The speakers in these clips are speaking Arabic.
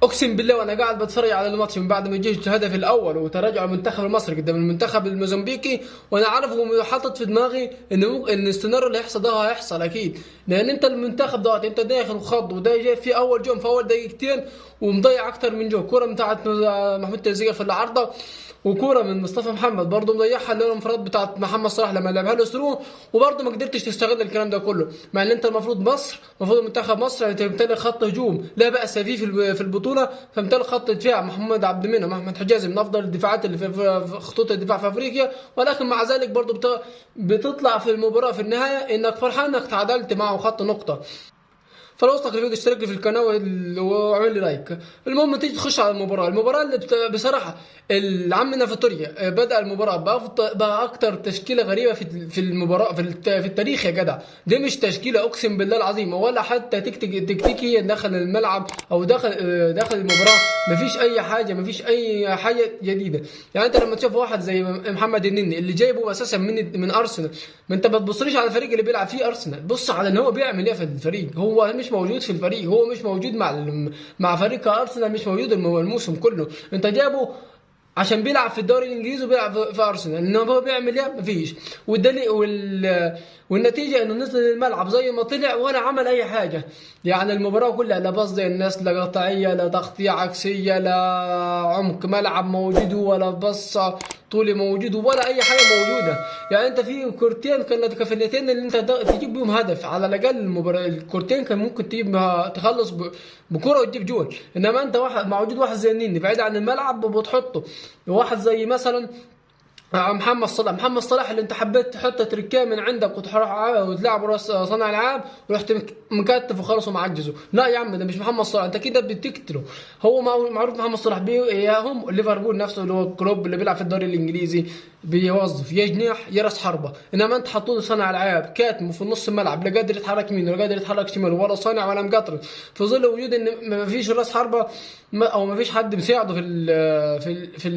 اقسم بالله وانا قاعد بتفرج على الماتش من بعد ما جه الهدف الاول وتراجع المنتخب المصري قدام المنتخب الموزمبيقي، وانا عارف وحاطط في دماغي ان السيناريو اللي هيحصل ده هيحصل اكيد، لان انت المنتخب دوت انت داخل وخض وده جاي في اول جون في اول دقيقتين ومضيع اكتر من جون. كوره بتاعت محمود تريزيجيه في العارضه، وكوره من مصطفى محمد برضه مضيعها اللي هو الانفراد بتاعت محمد صلاح لما لعبها له ثرو، وبرضه ما قدرتش تستغل الكلام ده كله، مع ان انت المفروض مصر، المفروض منتخب مصر يعني تمتلك خط هجوم لا باس فيه في البطوله، فامتلك خط دفاع محمد عبد المنعم احمد حجازي من افضل الدفاعات اللي في خطوط الدفاع في افريقيا، ولكن مع ذلك برضه بتطلع في المباراه في النهايه انك فرحان انك تعادلت معه خط نقطه. فلو وصلك الفيديو اشترك لي في القناه واعمل لي لايك. المهم تيجي تخش على المباراه اللي بصراحه عمنا فيتوريا بدا المباراه باكتر تشكيله غريبه في المباراه في التاريخ يا جدع. دي مش تشكيله اقسم بالله العظيم ولا حتى تكتيكيا داخل الملعب او داخل المباراه، مفيش اي حاجه، مفيش اي حاجه جديده. يعني انت لما تشوف واحد زي محمد النني اللي جايبه اساسا من ارسنال، ما انت ما تبصليش على الفريق اللي بيلعب فيه ارسنال، بص على ان هو بيعمل ايه في الفريق. هو مش موجود في الفريق، هو مش موجود مع فريق ارسنال، مش موجود الموسم كله. انت جابه عشان بيلعب في الدوري الانجليزي وبيلعب في ارسنال، انما هو بيعمل ايه؟ مفيش. والدليل والنتيجه انه نزل الملعب زي ما طلع ولا عمل اي حاجه. يعني المباراه كلها لا باص زي الناس، لا قطعيه، لا تغطيه عكسيه، لا عمق ملعب موجود، ولا بصه طولي موجود، ولا اي حاجه موجوده. يعني انت في كورتين كانت كفلتين اللي انت تجيب بيهم هدف على الاقل. المباراه الكورتين كان ممكن تجيب تخلص بكره وتجيب جول، انما انت موجود واحد زي النني بعيد عن الملعب وبتحطه، واحد زي مثلا محمد صلاح اللي انت حبيت تحط تركيه من عندك وتلعب راس صانع العاب ورحت مكتف وخلص ومعجزه. لا يا عم، ده مش محمد صلاح، انت كده بتقتله. هو معروف محمد صلاح هم ليفربول نفسه اللي هو كلوب اللي بيلعب في الدوري الانجليزي بيوظف يا جناح يا راس حربه، انما انت حطوه صانع العاب كاتم في نص الملعب، لا قادر يتحرك يمين ولا قادر يتحرك شمال ولا صانع ولا مقطر، في ظل وجود ان ما فيش راس حربه او ما فيش حد مساعده في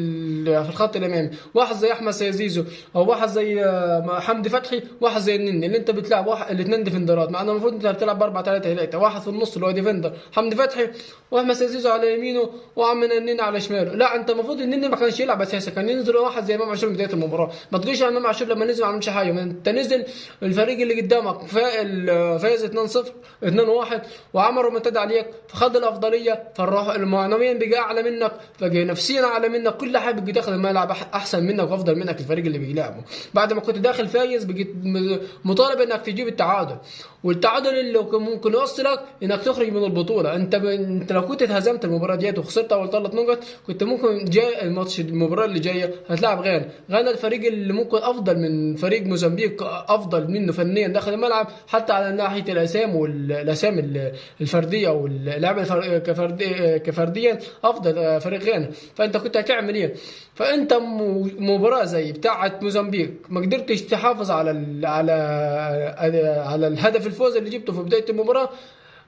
الخط الامامي. واحد زي احمد زيزو او واحد زي حمدي فتحي، واحد زي النني اللي انت بتلعب الاثنين ديفندرات، مع انه المفروض انت بتلعب 4-3-3، واحد في النص اللي هو ديفندر حمدي فتحي واحمد زيزو على يمينه وعمنا النني على شماله. لا انت المفروض النني ما كانش يلعب اساسا، كان ينزل واحد زي امام عاشور في بدايه المباراه. ما تقوليش امام عاشور لما نزل ما عملش حاجه، ما انت نزل الفريق اللي قدامك فايز 2-0 2-1 وعمل رومنتادا عليك، فخد الافضليه، فالروح المعنويا بقى اعلى منك، بقى نفسيا اعلى منك، كل حاجه بقى داخل الملعب احسن منك وافضل منك الفريق اللي بيلعبه. بعد ما كنت داخل فايز بقيت مطالب انك تجيب التعادل، والتعادل اللي ممكن يوصلك انك تخرج من البطوله. انت لو كنت اتهزمت المباراه ديت وخسرت اول 3 نقط، كنت ممكن جاي المباراه اللي جايه هتلاعب غانا الفريق اللي ممكن افضل من فريق موزمبيق، افضل منه فنيا داخل الملعب، حتى على ناحيه الاسام الفرديه واللعبه كفرديا افضل فريق غانا. فانت كنت هتعمل ايه؟ فانت مباراه زي بتاعه موزمبيق ما قدرتش تحافظ على الهدف الفوز اللي جبته في بدايه المباراه،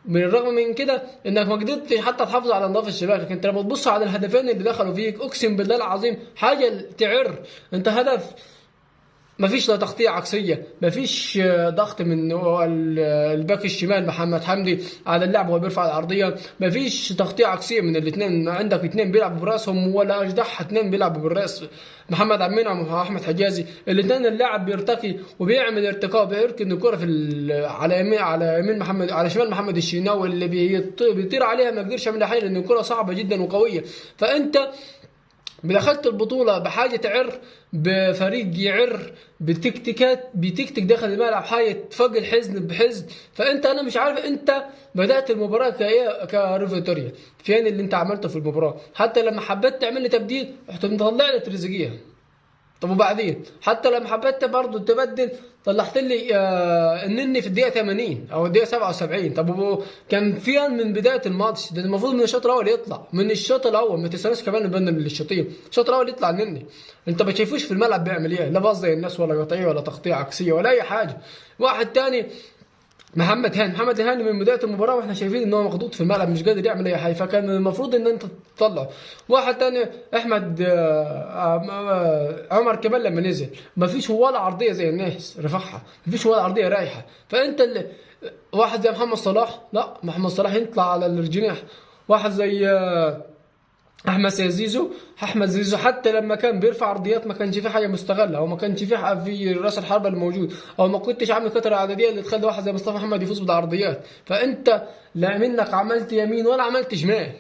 بالرغم من كده انك ما قدرتش حتى تحافظ على نظافه الشباك. انت لما تبص على الهدفين اللي دخلوا فيك اقسم بالله العظيم حاجه تعر. انت هدف مفيش لا تغطيه عكسيه، مفيش ضغط من الباك الشمال محمد حمدي على اللاعب وهو بيرفع العرضيه، مفيش تغطيه عكسيه من الاثنين، عندك اثنين بيلعبوا براسهم ولا اجدح اثنين بيلعبوا بالراس، محمد عبد المنعم واحمد حجازي. الاثنين اللاعب بيرتقي وبيعمل ارتقاء، بيركن الكره على يمين محمد، على شمال محمد الشناوي اللي بيطير عليها ما يقدرش يعمل حاجه لان الكره صعبه جدا وقويه. فانت دخلت البطولة بحاجة تعر، بفريق يعر، بتكتيك داخل الملعب، حاجة تفق الحزن بحزن. فانت انا مش عارف انت بدأت المباراة كايه كريفيتوريا فين اللي انت عملته في المباراة؟ حتى لما حبيت تعمل لي تبديل رحت مطلع لي تريزيجيه. طب وبعدين حتى لما حبيت برضه تبدل طلعت لي النني في الدقيقه 80 او الدقيقه 77. طب كان فيها من بدايه الماتش ده المفروض من الشوط الاول يطلع، من الشوط الاول ما تستناش كمان من الشوطين، الشوط الاول يطلع النني. انت ما شايفوش في الملعب بيعمل ايه؟ لا باص زي الناس ولا قطعيه ولا تغطيه عكسيه ولا اي حاجه. واحد تاني محمد هاني من بدايه المباراه واحنا شايفين ان هو مخضوض في الملعب مش قادر يعمل اي حاجه، فكان المفروض ان انت تطلعه. واحد تاني احمد عمر كمال لما نزل ما فيش ولا عرضيه زي الناس رفعها، ما فيش ولا عرضيه رايحه. فانت واحد زي محمد صلاح، لا محمد صلاح يطلع على الجناح واحد زي احمد زيزو. احمد زيزو حتى لما كان بيرفع عرضيات ما كانش في حاجه مستغله، او ما كانش في راس الحربه الموجود، او ما كنتش عامل كتره عدديه اللي تخلي واحد زي مصطفى محمد يفوز بالعرضيات. فانت لا منك عملت يمين ولا عملت شمال.